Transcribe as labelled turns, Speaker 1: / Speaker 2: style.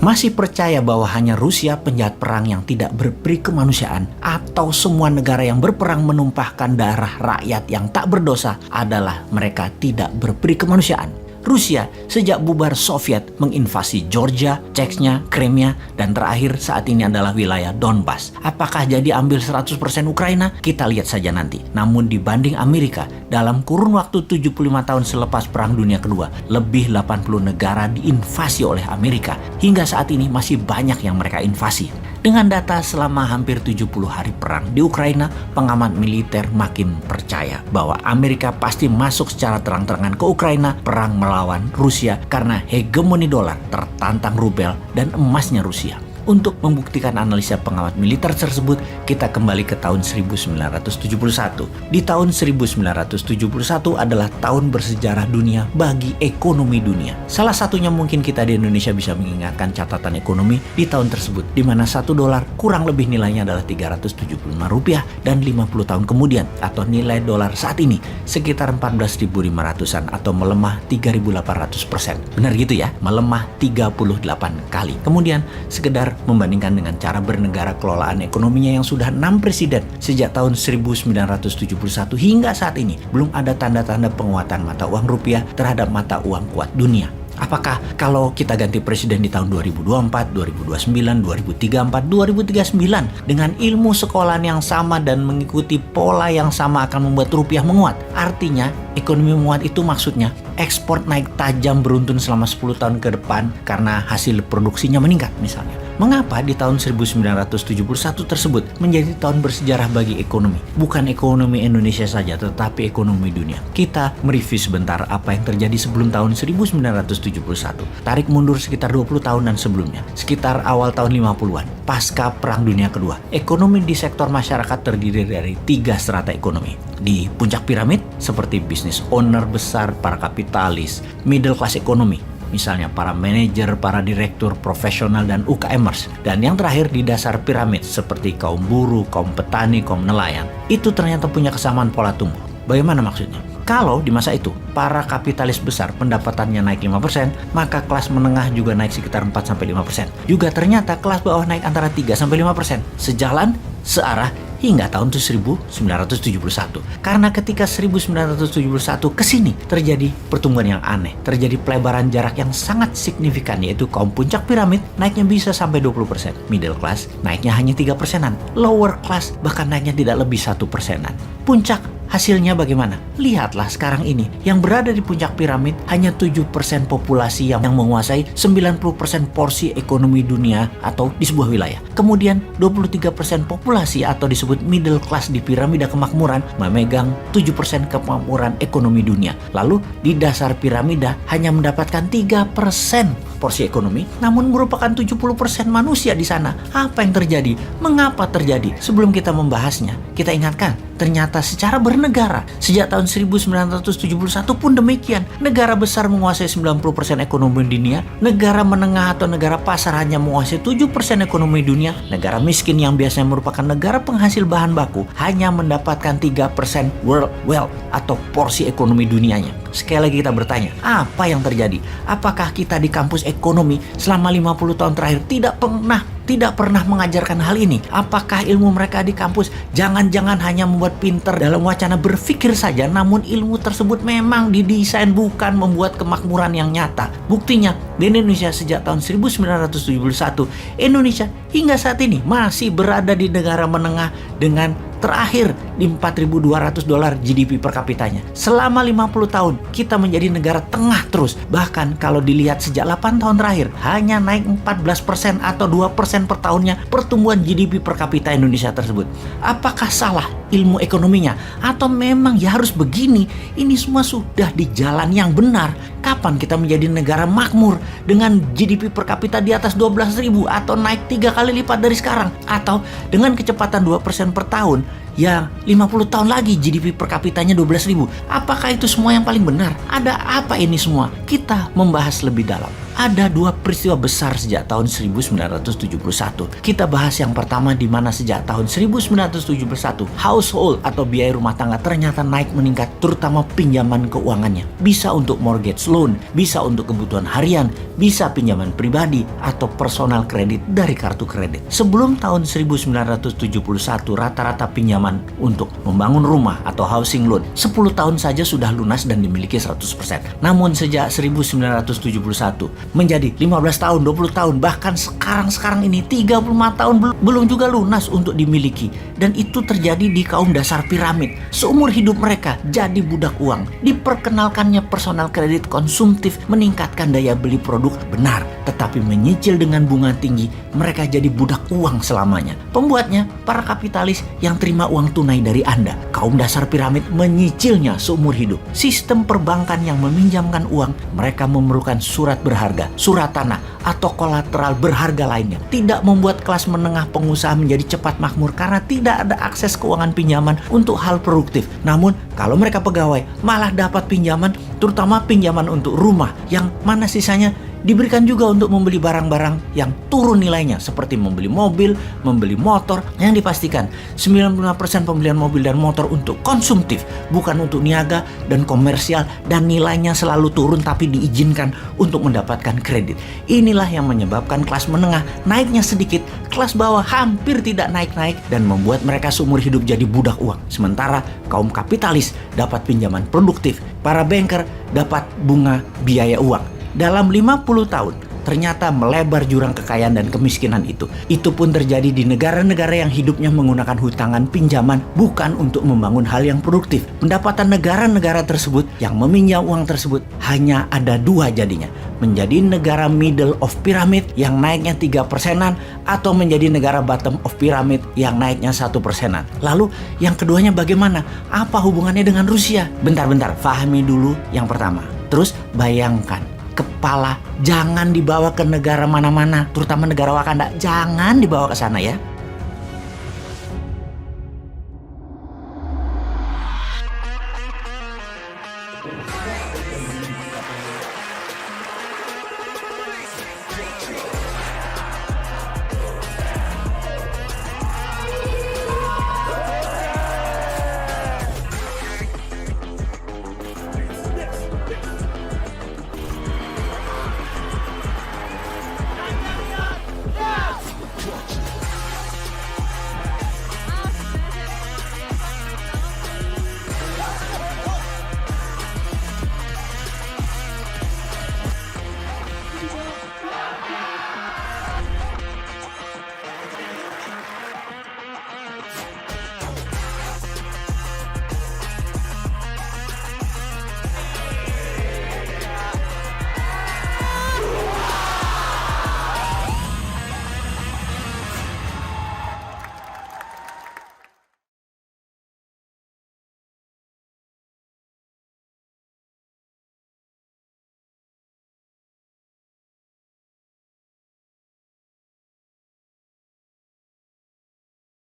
Speaker 1: Masih percaya bahwa hanya Rusia penjahat perang yang tidak berperi kemanusiaan, atau semua negara yang berperang menumpahkan darah rakyat yang tak berdosa adalah mereka tidak berperi kemanusiaan? Rusia sejak bubar Soviet menginvasi Georgia, Chechnya, Crimea, dan terakhir saat ini adalah wilayah Donbas. Apakah jadi ambil 100% Ukraina? Kita lihat saja nanti. Namun dibanding Amerika, dalam kurun waktu 75 tahun selepas Perang Dunia Kedua, lebih 80 negara diinvasi oleh Amerika. Hingga saat ini masih banyak yang mereka invasi. Dengan data selama hampir 70 hari perang di Ukraina, pengamat militer makin percaya bahwa Amerika pasti masuk secara terang-terangan ke Ukraina perang melawan Rusia karena hegemoni dolar, tertantang rubel, dan emasnya Rusia. Untuk membuktikan analisa pengamat militer tersebut, kita kembali ke tahun 1971. Di tahun 1971 adalah tahun bersejarah dunia bagi ekonomi dunia. Salah satunya mungkin kita di Indonesia bisa mengingatkan catatan ekonomi di tahun tersebut, di mana $1 kurang lebih nilainya adalah Rp375 dan 50 tahun kemudian, atau nilai dolar saat ini sekitar 14.500-an atau melemah 3.800%. Benar gitu ya, melemah 38 kali. Kemudian sekedar membandingkan dengan cara bernegara kelolaan ekonominya yang sudah 6 presiden sejak tahun 1971 hingga saat ini, belum ada tanda-tanda penguatan mata uang rupiah terhadap mata uang kuat dunia. Apakah kalau kita ganti presiden di tahun 2024, 2029, 2034, 2039 dengan ilmu sekolahan yang sama dan mengikuti pola yang sama akan membuat rupiah menguat? Artinya ekonomi menguat itu maksudnya ekspor naik tajam beruntun selama 10 tahun ke depan karena hasil produksinya meningkat misalnya. Mengapa di tahun 1971 tersebut menjadi tahun bersejarah bagi ekonomi? Bukan ekonomi Indonesia saja, tetapi ekonomi dunia. Kita mereview sebentar apa yang terjadi sebelum tahun 1971. Tarik mundur sekitar 20 tahunan sebelumnya, sekitar awal tahun 50-an, pasca Perang Dunia Kedua. Ekonomi di sektor masyarakat terdiri dari 3 strata ekonomi. Di puncak piramid, seperti business owner besar, para kapitalis, middle class ekonomi. Misalnya para manajer, para direktur, profesional, dan UKMers. Dan yang terakhir di dasar piramid seperti kaum buruh, kaum petani, kaum nelayan. Itu ternyata punya kesamaan pola tumbuh. Bagaimana maksudnya? Kalau di masa itu para kapitalis besar pendapatannya naik 5%, maka kelas menengah juga naik sekitar 4-5%. Juga ternyata kelas bawah naik antara 3-5%. Sejalan, searah, hingga tahun 1971. Karena ketika 1971 ke sini terjadi pertumbuhan yang aneh, terjadi pelebaran jarak yang sangat signifikan, yaitu kaum puncak piramid naiknya bisa sampai 20%, middle class naiknya hanya 3%-an, lower class bahkan naiknya tidak lebih 1%-an. Puncak hasilnya bagaimana? Lihatlah sekarang ini, yang berada di puncak piramid hanya 7% populasi yang menguasai 90% porsi ekonomi dunia atau di sebuah wilayah. Kemudian 23% populasi atau disebut middle class di piramida kemakmuran memegang 7% kemakmuran ekonomi dunia. Lalu di dasar piramida hanya mendapatkan 3% porsi ekonomi, namun merupakan 70% manusia di sana. Apa yang terjadi? Mengapa terjadi? Sebelum kita membahasnya, kita ingatkan, ternyata secara bernegara, sejak tahun 1971 pun demikian. Negara besar menguasai 90% ekonomi dunia, negara menengah atau negara pasar hanya menguasai 7% ekonomi dunia, negara miskin yang biasanya merupakan negara penghasil bahan baku hanya mendapatkan 3% world wealth atau porsi ekonomi dunianya. Sekali lagi kita bertanya, apa yang terjadi? Apakah kita di kampus ekonomi selama 50 tahun terakhir tidak pernah mengajarkan hal ini? Apakah ilmu mereka di kampus jangan-jangan hanya membuat pinter dalam wacana berpikir saja, namun ilmu tersebut memang didesain bukan membuat kemakmuran yang nyata? Buktinya, di Indonesia sejak tahun 1971, Indonesia hingga saat ini masih berada di negara menengah dengan terakhir di $4.200 GDP per kapitanya. Selama 50 tahun, kita menjadi negara tengah terus. Bahkan kalau dilihat sejak 8 tahun terakhir, hanya naik 14% atau 2% per tahunnya pertumbuhan GDP per kapita Indonesia tersebut. Apakah salah ilmu ekonominya? Atau memang ya harus begini? Ini semua sudah di jalan yang benar. Kapan kita menjadi negara makmur dengan GDP per kapita di atas 12.000 atau naik 3 kali lipat dari sekarang? Atau dengan kecepatan 2% per tahun, ya 50 tahun lagi GDP per kapitanya 12.000. Apakah itu semua yang paling benar? Ada apa ini semua? Kita membahas lebih dalam. Ada dua peristiwa besar sejak tahun 1971. Kita bahas yang pertama, di mana sejak tahun 1971 household atau biaya rumah tangga ternyata naik meningkat, terutama pinjaman keuangannya. Bisa untuk mortgage loan, bisa untuk kebutuhan harian, bisa pinjaman pribadi atau personal kredit dari kartu kredit. Sebelum tahun 1971 rata-rata pinjaman untuk membangun rumah atau housing loan 10 tahun saja sudah lunas dan dimiliki 100%. Namun sejak 1971 menjadi 15 tahun, 20 tahun, bahkan sekarang ini 35 tahun belum juga lunas untuk dimiliki. Dan itu terjadi di kaum dasar piramid. Seumur hidup mereka jadi budak uang. Diperkenalkannya personal kredit konsumtif meningkatkan daya beli produk, benar, tetapi menyicil dengan bunga tinggi, mereka jadi budak uang selamanya. Pembuatnya para kapitalis yang terima uang tunai dari Anda. Kaum dasar piramid menyicilnya seumur hidup. Sistem perbankan yang meminjamkan uang, mereka memerlukan surat berharga, surat tanah, atau kolateral berharga lainnya. Tidak membuat kelas menengah pengusaha menjadi cepat makmur karena tidak ada akses keuangan pinjaman untuk hal produktif. Namun kalau mereka pegawai malah dapat pinjaman, terutama pinjaman untuk rumah, yang mana sisanya diberikan juga untuk membeli barang-barang yang turun nilainya, seperti membeli mobil, membeli motor, yang dipastikan 95% pembelian mobil dan motor untuk konsumtif, bukan untuk niaga dan komersial, dan nilainya selalu turun tapi diizinkan untuk mendapatkan kredit. Inilah yang menyebabkan kelas menengah naiknya sedikit, kelas bawah hampir tidak naik-naik, dan membuat mereka seumur hidup jadi budak uang. Sementara kaum kapitalis dapat pinjaman produktif, para banker dapat bunga biaya uang. Dalam 50 tahun, ternyata melebar jurang kekayaan dan kemiskinan itu. Itu pun terjadi di negara-negara yang hidupnya menggunakan hutangan pinjaman bukan untuk membangun hal yang produktif. Pendapatan negara-negara tersebut yang meminjam uang tersebut hanya ada dua jadinya. Menjadi negara middle of pyramid yang naiknya 3%-an, atau menjadi negara bottom of pyramid yang naiknya 1%-an. Lalu yang keduanya bagaimana? Apa hubungannya dengan Rusia? Bentar, fahami dulu yang pertama. Terus bayangkan, kepala jangan dibawa ke negara mana-mana, terutama negara Wakanda, jangan dibawa ke sana ya.